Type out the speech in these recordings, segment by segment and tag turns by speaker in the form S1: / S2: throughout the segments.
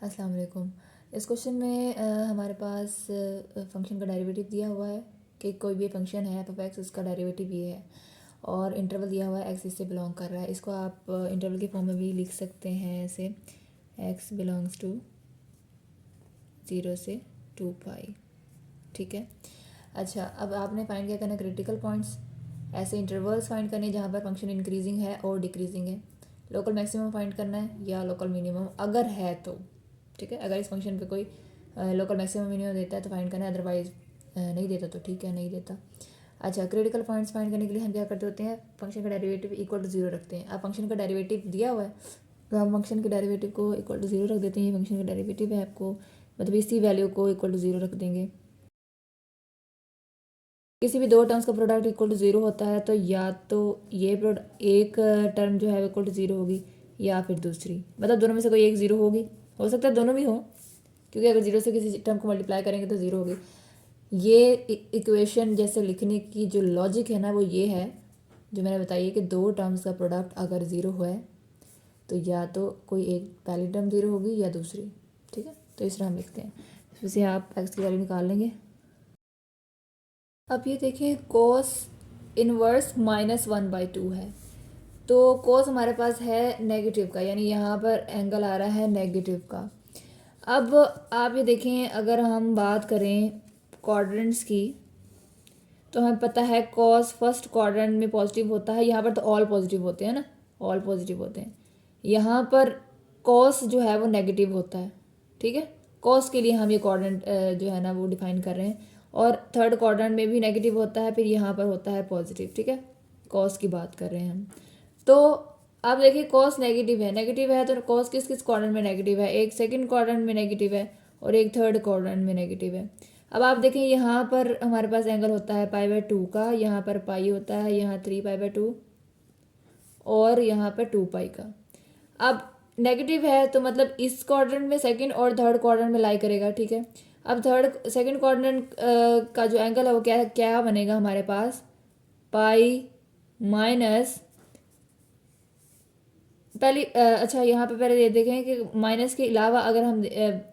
S1: अस्सलाम वालेकुम। इस क्वेश्चन में हमारे पास फंक्शन का डेरिवेटिव दिया हुआ है कि कोई भी फंक्शन है एफ एक्स, उसका डेरिवेटिव ये है और इंटरवल दिया हुआ है एक्स इससे बिलोंग कर रहा है। इसको आप इंटरवल के फॉर्म में भी लिख सकते हैं ऐसे, एक्स बिलोंग्स टू 0 से 2 पाई। ठीक है। अच्छा, अब आपने फाइंड क्या करना है, क्रिटिकल पॉइंट्स, ऐसे इंटरवल्स फाइंड करने जहाँ पर फंक्शन इंक्रीजिंग है और डिक्रीजिंग है। लोकल मैक्सिमम फाइंड करना है या लोकल मिनिमम अगर है तो। ठीक है, अगर इस फंक्शन पे कोई लोकल मैक्सिमम मिनिमम देता है तो फाइंड करना है, अदरवाइज नहीं देता तो ठीक है, नहीं देता। अच्छा, क्रिटिकल पॉइंट्स फाइंड करने के लिए हम क्या करते होते हैं, फंक्शन का डेरिवेटिव इक्वल टू 0 रखते हैं। अब फंक्शन का डेरिवेटिव दिया हुआ है तो हम फंक्शन के डेरिवेटिव को इक्वल टू 0 रख देते हैं। ये फंक्शन का डेरिवेटिव है, आपको मतलब इसी वैल्यू को इक्वल टू 0 रख देंगे। किसी भी दो टर्म्स का प्रोडक्ट इक्वल टू 0 होता है तो या तो ये प्रोडक्ट एक टर्म जो है इक्वल टू 0 होगी या फिर दूसरी, मतलब दोनों में से कोई एक 0 होगी। हो सकता है दोनों भी हो, क्योंकि अगर 0 से किसी टर्म को मल्टीप्लाई करेंगे तो 0 होगी। ये इक्वेशन जैसे लिखने की जो लॉजिक है ना वो ये है जो मैंने बताई है कि दो टर्म्स का प्रोडक्ट अगर 0 है तो या तो कोई एक पहली टर्म 0 होगी या दूसरी। ठीक है, तो इस तरह हम लिखते हैं। इसमें से आप एक्स की वैल्यू निकाल लेंगे। अब ये देखें, कोस इनवर्स -1/2 है, तो कोस हमारे पास है नेगेटिव का, यानी यहाँ पर एंगल आ रहा है नेगेटिव का। अब आप ये देखें, अगर हम बात करें क्वाड्रेंट्स की तो हमें पता है कॉस फर्स्ट क्वाड्रेंट में पॉजिटिव होता है, यहाँ पर तो ऑल पॉजिटिव होते हैं ना, ऑल पॉजिटिव होते हैं। यहाँ पर कॉस जो है वो नेगेटिव होता है। ठीक है, कॉस के लिए हम ये क्वाड्रेंट जो है ना वो डिफाइन कर रहे हैं, और थर्ड क्वाड्रेंट में भी नेगेटिव होता है, फिर यहाँ पर होता है पॉजिटिव। ठीक है, कॉस की बात कर रहे हैं हम। तो आप देखिए, कॉस नेगेटिव है तो कॉस किस किस क्वाड्रेंट में नेगेटिव है, एक सेकंड क्वाड्रेंट में नेगेटिव है और एक थर्ड क्वाड्रेंट में नेगेटिव है। अब आप देखें, यहाँ पर हमारे पास एंगल होता है π/2 का, यहाँ पर पाई होता है, यहाँ 3π/2 और यहाँ पर 2 पाई का। अब नेगेटिव है तो मतलब इस क्वाड्रेंट में सेकंड और थर्ड क्वाड्रेंट में लाई करेगा। ठीक है, अब थर्ड सेकंड क्वाड्रेंट का जो एंगल है वो क्या क्या बनेगा हमारे पास, पाई माइनस पहले अच्छा, यहाँ पे पहले ये देखें कि माइनस के अलावा अगर हम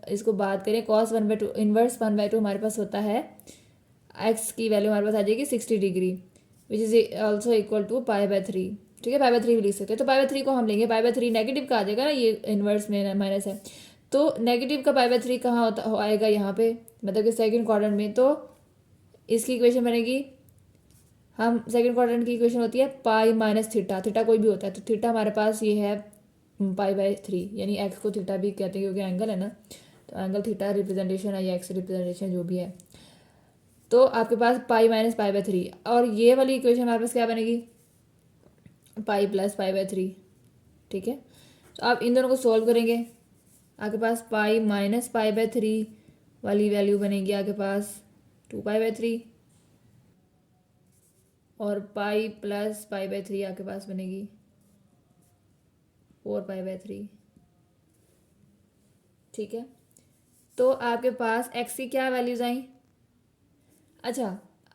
S1: इसको बात करें, cos 1/2 इनवर्स 1/2 हमारे पास होता है, एक्स की वैल्यू हमारे पास आ जाएगी 60 degree, which is also equal to π/3। ठीक है, π/3 भी लिख सकते हैं, तो π/3 को हम लेंगे। π/3 नेगेटिव का आ जाएगा ना, ये इनवर्स में माइनस है तो नेगेटिव का π/3 कहाँ होता आएगा, यहाँ पे मतलब कि सेकंड क्वाड्रेंट में। तो इसकी इक्वेशन बनेगी, हम सेकंड क्वाड्रेंट की इक्वेशन होती है पाई माइनस थीटा, थीटा कोई भी होता है तो थीटा हमारे पास ये है π/3, यानी एक्स को थीटा भी कहते हैं क्योंकि एंगल है ना, तो एंगल थीटा रिप्रेजेंटेशन है या एक्स रिप्रेजेंटेशन जो भी है। तो आपके पास पाई माइनस π/3, और ये वाली इक्वेशन हमारे पास क्या बनेगी, पाई प्लस π/3। ठीक है, तो आप इन दोनों को सॉल्व करेंगे, आपके पास पाई माइनस π/3 वाली वैल्यू बनेगी आपके पास 2π/3, और पाई प्लस π/3 आपके पास बनेगी 4π/3। ठीक है, तो आपके पास एक्स की क्या वैल्यूज आई। अच्छा,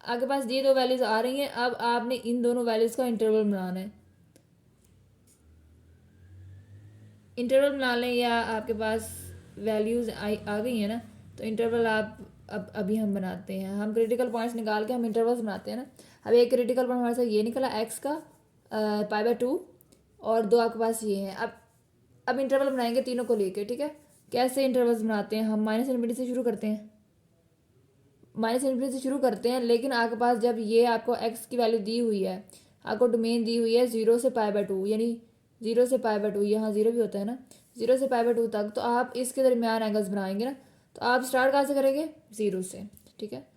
S1: आपके पास ये दो वैल्यूज आ रही हैं, अब आपने इन दोनों वैल्यूज का इंटरवल बनाना है। इंटरवल बना लें या आपके पास वैल्यूज आ गई हैं ना, तो इंटरवल आप अब अभी हम बनाते हैं, हम क्रिटिकल पॉइंट्स निकाल के हम इंटरवल्स बनाते हैं ना। अब एक क्रिटिकल पॉइंट हमारे साथ ये निकला एक्स का π/2, और दो आपके पास ये हैं। अब इंटरवल बनाएंगे तीनों को लेके। ठीक है, कैसे इंटरवल्स बनाते हैं, हम -∞ से शुरू करते हैं, -∞ से शुरू करते हैं, लेकिन आपके पास जब ये आपको एक्स की वैल्यू दी हुई है, आपको डोमेन दी हुई है 0 से π/2, यानी 0 से π/2, यहाँ 0 भी होता है ना, 0 से π/2 तक, तो आप इसके दरमियान एंगल्स बनाएंगे ना, तो आप स्टार्ट कहाँ से करेंगे, 0 से। ठीक है,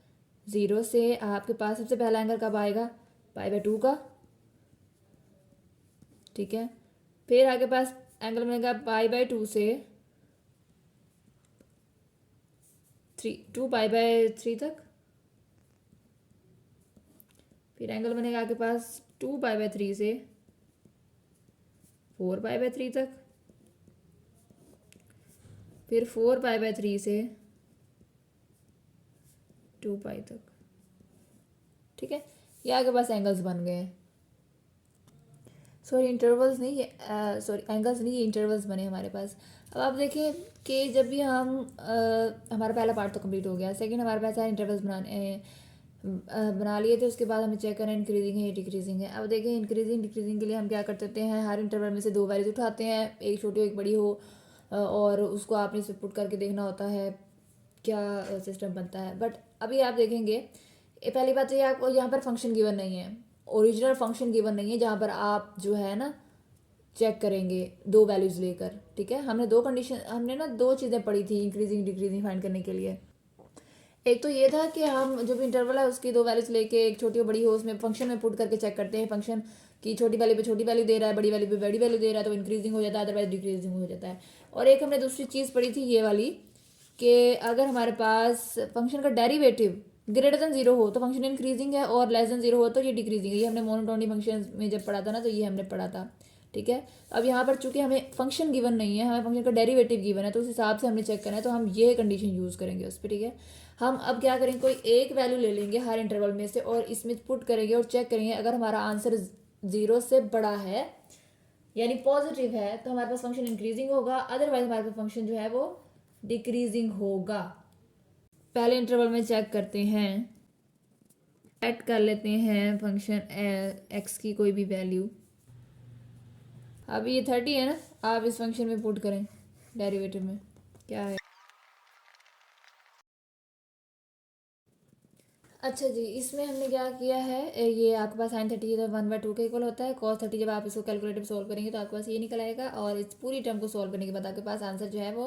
S1: 0 से आपके पास सबसे पहला एंगल कब आएगा, π/2 का। ठीक है, फिर आपके पास एंगल बनेगा π/2 से 2π/3 तक, फिर एंगल बनेगा आपके पास 2π/3 से 4π/3 तक, फिर 4π/3 से 2 पाई तक। ठीक है, ये आपके पास एंगल्स बन गए हैं। सॉरी इंटरवल्स नहीं, ये सॉरी एंगल्स नहीं, ये इंटरवल्स बने हमारे पास। अब आप देखें कि जब भी हम हमारा पहला पार्ट तो कंप्लीट हो गया, सेकंड हमारे पास है इंटरवल्स बना लिए थे। उसके बाद हमें चेक करना है इंक्रीजिंग है या डिक्रीजिंग है। अब देखें इंक्रीजिंग डिक्रीजिंग के लिए हम क्या कर सकते हैं, हर इंटरवल में से दो वैल्यूज उठाते हैं, एक छोटी हो एक बड़ी हो, और उसको आपने इस पर पुट करके देखना होता है क्या सिस्टम बनता है। बट अभी आप देखेंगे पहली बात तो ये आपको यहाँ पर फंक्शन गिवन नहीं है, ओरिजिनल फंक्शन गिवन नहीं है जहाँ पर आप जो है ना चेक करेंगे दो वैल्यूज़ लेकर। ठीक है, हमने ना दो चीज़ें पढ़ी थी इंक्रीजिंग डिक्रीजिंग फाइंड करने के लिए। एक तो ये था कि हम जो भी इंटरवल है उसकी दो वैल्यूज लेके एक छोटी और बड़ी हो उसमें फंक्शन में पुट करके चेक करते हैं, फंक्शन की छोटी वैल्यू पे छोटी वैल्यू दे रहा है, बड़ी वैल्यू पे बड़ी वैल्यू दे रहा है तो इंक्रीजिंग हो जाता है, अदरवाइज डिक्रीजिंग हो जाता है। और एक हमने दूसरी चीज़ पढ़ी थी ये वाली कि अगर हमारे पास फंक्शन का डेरिवेटिव ग्रेटर देन जीरो हो तो फंक्शन इंक्रीजिंग है, और लेस देन जीरो हो तो ये डिक्रीजिंग है। ये हमने मोनोटोनिक फंक्शन में जब पढ़ा था ना, तो ये हमने पढ़ा था। ठीक है, अब यहाँ पर चूंकि हमें फंक्शन गिवन नहीं है, हमें फंक्शन का डेरिवेटिव गिवन है, तो उस हिसाब से हमने चेक करना है, तो हम ये कंडीशन यूज़ करेंगे उस पर। ठीक है, हम अब क्या करेंगे, कोई एक वैल्यू ले लेंगे हर इंटरवल में से और इसमें पुट करेंगे और चेक करेंगे। अगर हमारा आंसर जीरो से बड़ा है यानी पॉजिटिव है तो हमारे पास फंक्शन इंक्रीजिंग होगा, अदरवाइज हमारे पास फंक्शन जो है वो डिक्रीजिंग होगा। पहले इंटरवल में चेक करते हैं, ऐड कर लेते हैं फंक्शन एक्स की कोई भी वैल्यू। अब ये 30 है ना, आप इस फंक्शन में पुट करें डेरिवेटिव में क्या है। अच्छा जी, इसमें हमने क्या किया है, ये आपके पास साइन 30 जब 1/2 के इक्वल होता है, कॉस 30 जब आप इसको कैलकुलेटर में सोल्व करेंगे तो आपके पास ये निकल आएगा, और इस पूरी टर्म को सोल्व करने के बाद आपके पास आंसर जो है वो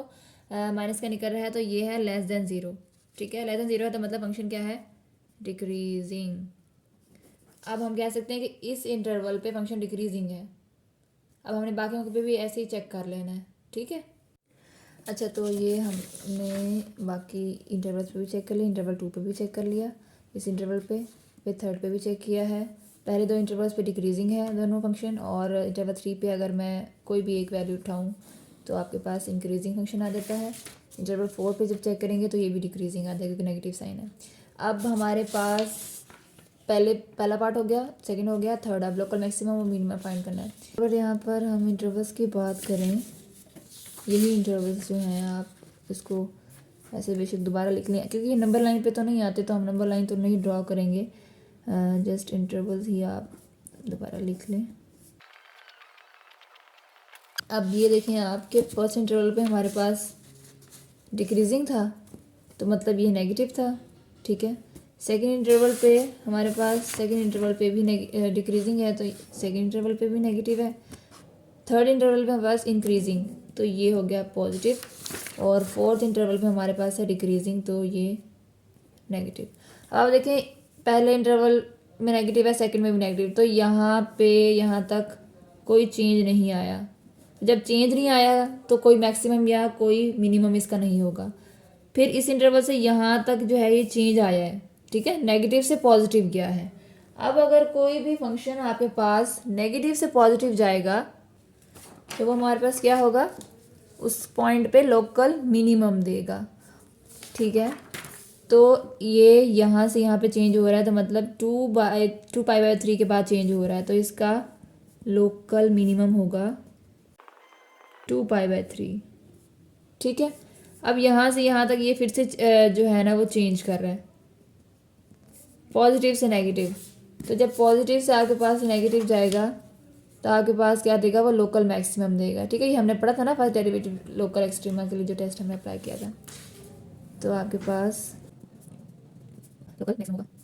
S1: माइनस का निकल रहा है, तो ये है लेस देन जीरो। ठीक है, लेस देन जीरो है तो मतलब फंक्शन क्या है, डिक्रीजिंग। अब हम कह सकते हैं कि इस इंटरवल पे फंक्शन डिक्रीजिंग है। अब हमने बाकियों पे भी ऐसे ही चेक कर लेना है। ठीक है, अच्छा तो ये हमने बाकी इंटरवल्स पे भी चेक कर लिया, इंटरवल 2 पे भी चेक कर लिया, इस इंटरवल पे फिर थर्ड पे भी चेक किया है। पहले दो इंटरवल्स पे डिक्रीजिंग है दोनों फंक्शन, और इंटरवल 3 पे अगर मैं कोई भी एक वैल्यू उठाऊँ तो आपके पास इंक्रीजिंग फंक्शन आ जाता है। इंटरवल 4 पे जब चेक करेंगे तो ये भी डिक्रीजिंग आ जाएगा क्योंकि नेगेटिव साइन है। अब हमारे पास पहला पार्ट हो गया, सेकंड हो गया, थर्ड अब लोकल मैक्सिमम और मिनिमम फाइंड करना है। और यहाँ पर हम इंटरवल्स की बात करें, यही इंटरवल्स जो हैं आप इसको ऐसे बेशक दोबारा लिख लें क्योंकि ये नंबर लाइन पे तो नहीं आते, तो हम नंबर लाइन तो नहीं ड्रॉ करेंगे, जस्ट इंटरवल्स ही आप दोबारा लिख लें। अब ये देखें आपके फर्स्ट इंटरवल पे हमारे पास डिक्रीजिंग था तो मतलब ये नेगेटिव था। ठीक है, सेकंड इंटरवल पे हमारे पास सेकंड इंटरवल पे भी डिक्रीजिंग है तो सेकंड इंटरवल पे भी नेगेटिव है। थर्ड इंटरवल पे हमारे पास इंक्रीजिंग तो ये हो गया पॉजिटिव, और फोर्थ इंटरवल पे हमारे पास है डिक्रीजिंग तो ये नेगेटिव। अब देखें पहले इंटरवल में नेगेटिव है, सेकंड में भी नेगेटिव, तो यहाँ पे यहाँ तक कोई चेंज नहीं आया। जब चेंज नहीं आया तो कोई मैक्सिमम या कोई मिनिमम इसका नहीं होगा। फिर इस इंटरवल से यहाँ तक जो है ये चेंज आया है। ठीक है, नेगेटिव से पॉजिटिव गया है। अब अगर कोई भी फंक्शन आपके पास नेगेटिव से पॉजिटिव जाएगा तो वो हमारे पास क्या होगा, उस पॉइंट पे लोकल मिनिमम देगा। ठीक है, तो ये यहाँ से यहाँ पे चेंज हो रहा है तो मतलब 2π/3 के बाद चेंज हो रहा है तो इसका लोकल मिनिमम होगा 2π/3। ठीक है, अब यहाँ से यहाँ तक ये फिर से जो है ना वो चेंज कर रहा है पॉजिटिव से नेगेटिव, तो जब पॉजिटिव से आपके पास नेगेटिव जाएगा तो आपके पास क्या देगा, वो लोकल मैक्सिमम देगा। ठीक है, ये हमने पढ़ा था ना फर्स्ट डेरिवेटिव लोकल एक्सट्रीमा के लिए जो टेस्ट हमने अप्लाई किया था, तो आपके पास लोकल मैक्सिमम होगा।